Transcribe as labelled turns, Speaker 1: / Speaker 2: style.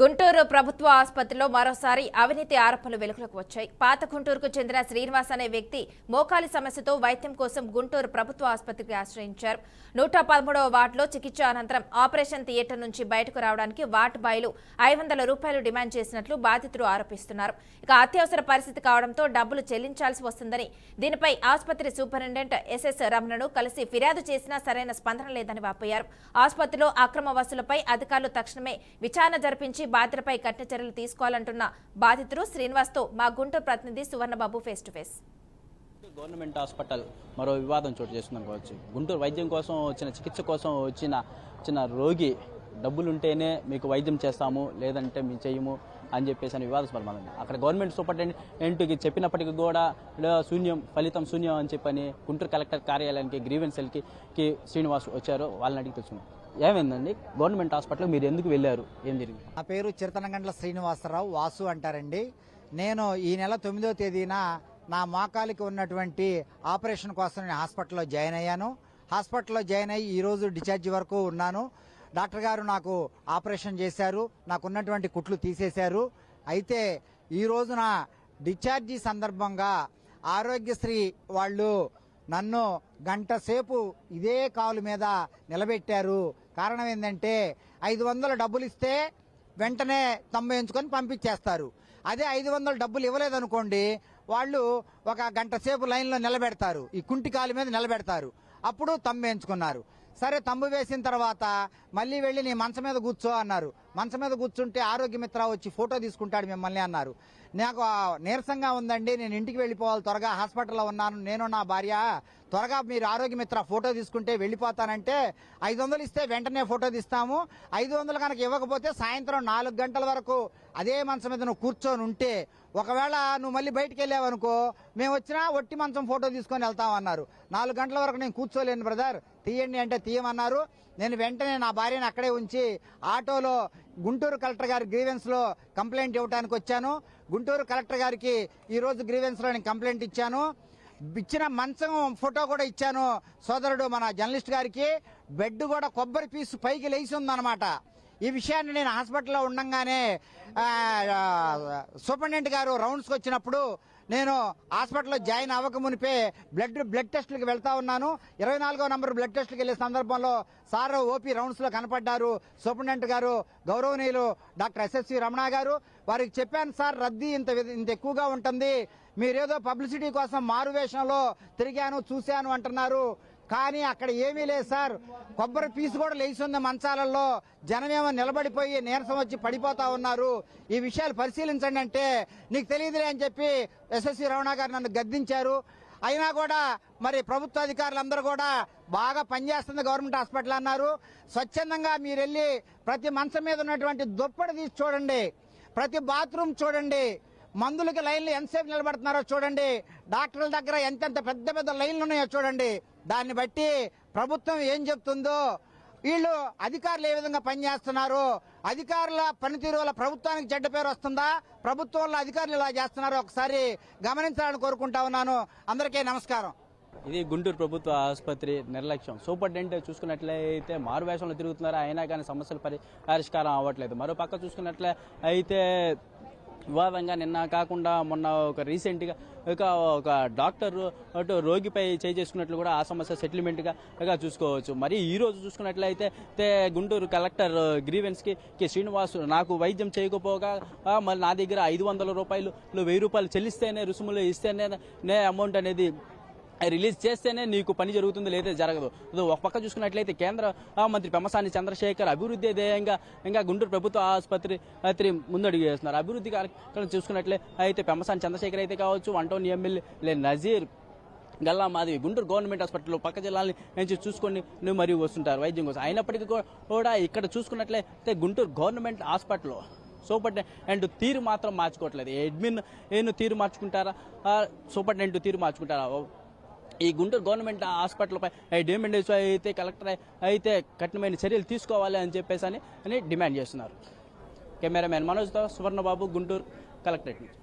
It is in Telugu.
Speaker 1: గుంటూరు ప్రభుత్వ ఆసుపత్రిలో మరోసారి అవినీతి ఆరోపణలు వెలుగులోకి వచ్చాయి. పాత గుంటూరుకు చెందిన శ్రీనివాస్ అనే వ్యక్తి మోకాలి సమస్యతో వైద్యం కోసం గుంటూరు ప్రభుత్వ ఆసుపత్రికి ఆశ్రయించారు. 113వ వార్డులో చికిత్స అనంతరం ఆపరేషన్ థియేటర్ నుంచి బయటకు రావడానికి వార్డు బాయ్లు 500 రూపాయలు డిమాండ్ చేసినట్లు బాధితులు ఆరోపిస్తున్నారు. ఇక అత్యవసర పరిస్థితి కావడంతో డబ్బులు చెల్లించాల్సి వస్తుందని, దీనిపై ఆసుపత్రి సూపరింటెండెంట్ ఎస్ఎస్ రమణను కలిసి ఫిర్యాదు చేసినా సరైన స్పందన లేదని వాపోయారు. ఆసుపత్రిలో అక్రమ వసూలపై అధికారులు తక్షణమే విచారణ జరిపించి బాధితులపై కఠిన చర్యలు తీసుకోవాలంటున్న బాధితులు శ్రీనివాస్తో మా గుంటూరు ప్రతినిధి Suvarnababu face to face.
Speaker 2: Government hospital మరో వివాదం చోటు చేసుకుందాం కావచ్చు. గుంటూరు వైద్యం కోసం వచ్చిన చికిత్స కోసం వచ్చిన రోగి డబ్బులుంటేనే మీకు వైద్యం చేస్తాము, లేదంటే మేము చేయము అని చెప్పేసి అని వివాదాస్పదమైంది. అక్కడ గవర్నమెంట్ సూపరింటెండెంట్కి చెప్పినప్పటికీ కూడా ఫలితం శూన్యం అని చెప్పని గుంటూరు కలెక్టర్ కార్యాలయానికి గ్రీవెన్స్ సెల్కి శ్రీనివాస్ వచ్చారు. వాళ్ళని అడిగి తెలుసుకున్నాం. ఏమైందండి, గవర్నమెంట్ హాస్పిటల్ మీరు ఎందుకు వెళ్ళారు, ఏం జరిగింది?
Speaker 3: నా పేరు చిరతనగండ్ల శ్రీనివాసరావు, వాసు అంటారండి. నేను ఈ నెల 9వ తేదీన నా మోకాలికి ఉన్నటువంటి ఆపరేషన్ కోసం నేను హాస్పిటల్లో జాయిన్ అయ్యాను. హాస్పిటల్లో జాయిన్ అయ్యి ఈరోజు డిశ్చార్జ్ వరకు ఉన్నాను. డాక్టర్ గారు నాకు ఆపరేషన్ చేశారు, నాకున్నటువంటి కుట్లు తీసేశారు. అయితే ఈ రోజున డిశ్చార్జీ సందర్భంగా ఆరోగ్యశ్రీ వాళ్ళు నన్ను గంట సేపు ఇదే కాలు మీద నిలబెట్టారు. కారణం ఏంటంటే 500 డబ్బులు ఇస్తే వెంటనే తమ్మేయించుకొని పంపించేస్తారు. అదే 500 డబ్బులు ఇవ్వలేదనుకోండి, వాళ్ళు ఒక గంట సేపు లైన్లో నిలబెడతారు, ఈ కుంటి కాలు మీద నిలబెడతారు. అప్పుడు తమ్మేయించుకున్నారు. సరే, తంబు వేసిన తర్వాత మళ్ళీ వెళ్ళి నీ మంచం మీద కూర్చో అన్నారు. మంచం మీద కూర్చుంటే ఆరోగ్య మిత్ర వచ్చి ఫోటో తీసుకుంటాడు మిమ్మల్ని అన్నారు. నాకు నీరసంగా ఉందండి, నేను ఇంటికి వెళ్ళిపోవాలి, త్వరగా హాస్పిటల్లో ఉన్నాను, నేను నా భార్య, త్వరగా మీరు ఆరోగ్య మిత్ర ఫోటో తీసుకుంటే వెళ్ళిపోతానంటే 500 ఇస్తే వెంటనే ఫోటో తీస్తాము, 500 కనుక ఇవ్వకపోతే సాయంత్రం 4 గంటల వరకు అదే మంచం మీద నువ్వు కూర్చొని ఉంటే, ఒకవేళ నువ్వు మళ్ళీ బయటికి వెళ్ళావనుకో మేము వచ్చినా ఒట్టి మంచం ఫోటో తీసుకొని వెళ్తామన్నారు. 4 గంటల వరకు నేను కూర్చోలేను బ్రదర్, తీయండి అంటే తీయమన్నారు. నేను వెంటనే నా భార్యను అక్కడే ఉంచి ఆటోలో గుంటూరు కలెక్టర్ గారి గ్రీవెన్స్ లో కంప్లైంట్ ఇవ్వడానికి వచ్చాను. గుంటూరు కలెక్టర్ గారికి ఈ రోజు గ్రీవెన్స్ లో నేను కంప్లైంట్ ఇచ్చాను. ఇచ్చిన మంచం ఫోటో కూడా ఇచ్చాను సోదరుడు మన జర్నలిస్ట్ గారికి. బెడ్ కూడా కొబ్బరి పీసు పైకి లేచి ఉందన్నమాట. ఈ విషయాన్ని నేను హాస్పిటల్లో ఉండంగానే సూపరింటెండెంట్ గారు రౌండ్స్కి వచ్చినప్పుడు నేను హాస్పిటల్లో జాయిన్ అవ్వక మునిపే బ్లడ్ టెస్టులకు వెళ్తా ఉన్నాను. 24వ నంబర్ బ్లడ్ టెస్టులకు వెళ్లే సందర్భంలో సార్ ఓపీ రౌండ్స్లో కనపడ్డారు సూపరింటెండెంట్ గారు, గౌరవనీయులు డాక్టర్ ఎస్ఎస్సి రమణ గారు. వారికి చెప్పాను, సార్ రద్దీ ఇంత ఎక్కువగా ఉంటుంది, మీరేదో పబ్లిసిటీ కోసం మారువేషంలో తిరిగాను చూశాను అంటున్నారు, కానీ అక్కడ ఏమీ లేదు సార్, కొబ్బరి పీసు కూడా లేచింది మంచాలలో, జనమేమో నిలబడిపోయి నీరసం వచ్చి పడిపోతా ఉన్నారు, ఈ విషయాలు పరిశీలించండి అంటే నీకు తెలియదులే అని చెప్పి ఎస్ఎస్సి రమణ గారు నన్ను గద్దించారు. అయినా కూడా మరి ప్రభుత్వ అధికారులందరూ కూడా బాగా పనిచేస్తుంది గవర్నమెంట్ హాస్పిటల్ అన్నారు. స్వచ్ఛందంగా మీరు వెళ్ళి ప్రతి మంచం మీద ఉన్నటువంటి దుప్పటి తీసి చూడండి, ప్రతి బాత్రూమ్ చూడండి, మందులకి లైన్లు ఎంతసేపు నిలబడుతున్నారో చూడండి, డాక్టర్ల దగ్గర ఎంతెంత పెద్ద పెద్ద లైన్లు ఉన్నాయో చూడండి. దాన్ని బట్టి ప్రభుత్వం ఏం చెప్తుందో, వీళ్ళు అధికారులు ఏ విధంగా పనిచేస్తున్నారు, అధికారుల పనితీరు వల్ల ప్రభుత్వానికి చెడ్డ పేరు వస్తుందా, ప్రభుత్వంలో అధికారులు ఇలా చేస్తున్నారో ఒకసారి గమనించాలని కోరుకుంటా ఉన్నాను. అందరికీ నమస్కారం.
Speaker 2: ఇది గుంటూరు ప్రభుత్వ ఆసుపత్రి నిర్లక్ష్యం. సూపరింటెండెంట్ చూసుకున్నట్లయితే మారువేషంలో తిరుగుతున్నారు, అయినా కానీ సమస్యలు పరిష్కారం అవ్వట్లేదు. మరో పక్క చూసుకున్నట్లే అయితే వివాదంగా నిన్న కాకుండా మొన్న రీసెంట్గా ఒక డాక్టర్ అటు రోగిపై చేసుకున్నట్లు కూడా ఆ సమస్య సెటిల్మెంట్గా చూసుకోవచ్చు. మరి ఈ రోజు చూసుకున్నట్లయితే గుంటూరు కలెక్టర్ గ్రీవెన్స్కి శ్రీనివాస్ నాకు వైద్యం చేయకపోగా మరి నా దగ్గర 500 రూపాయలు 1000 రూపాయలు చెల్లిస్తేనే, రుసుములు ఇస్తేనే అమౌంట్ అనేది రిలీజ్ చేస్తేనే నీకు పని జరుగుతుంది, లేదా జరగదు. ఒక పక్క చూసుకున్నట్లయితే కేంద్ర మంత్రి పెమ్మసాని చంద్రశేఖర్ అభివృద్ధి ధ్యేయంగా ఇంకా గుంటూరు ప్రభుత్వ ఆసుపత్రి ముందడుగు చేస్తున్నారు. అభివృద్ధి కార్యక్రమం చూసుకున్నట్లే అయితే పెమ్మసాని చంద్రశేఖర్ అయితే కావచ్చు, 1 town MLA Nazeer Galla Madhavi Guntur government హాస్పిటల్లో పక్క జిల్లాల నుంచి చూసుకొని మరియు వస్తుంటారు వైద్యం కోసం. అయినప్పటికీ కూడా ఇక్కడ చూసుకున్నట్లయితే గుంటూరు గవర్నమెంట్ హాస్పిటల్లో సూపరింటెండెంట్ తీరు మాత్రం మార్చుకోవట్లేదు. అడ్మిన్ తీరు మార్చుకుంటారా, సూపరింటెండెంట్ తీరు మార్చుకుంటారా? ఈ గుంటూరు గవర్నమెంట్ హాస్పిటల్పై డిమాండ్ అయితే కలెక్టర్ అయితే కఠినమైన చర్యలు తీసుకోవాలి అని చెప్పేసి అని డిమాండ్ చేస్తున్నారు. కెమెరామెన్ మనోజ్తో సువర్ణబాబు, గుంటూరు కలెక్టరేట్ నుంచి.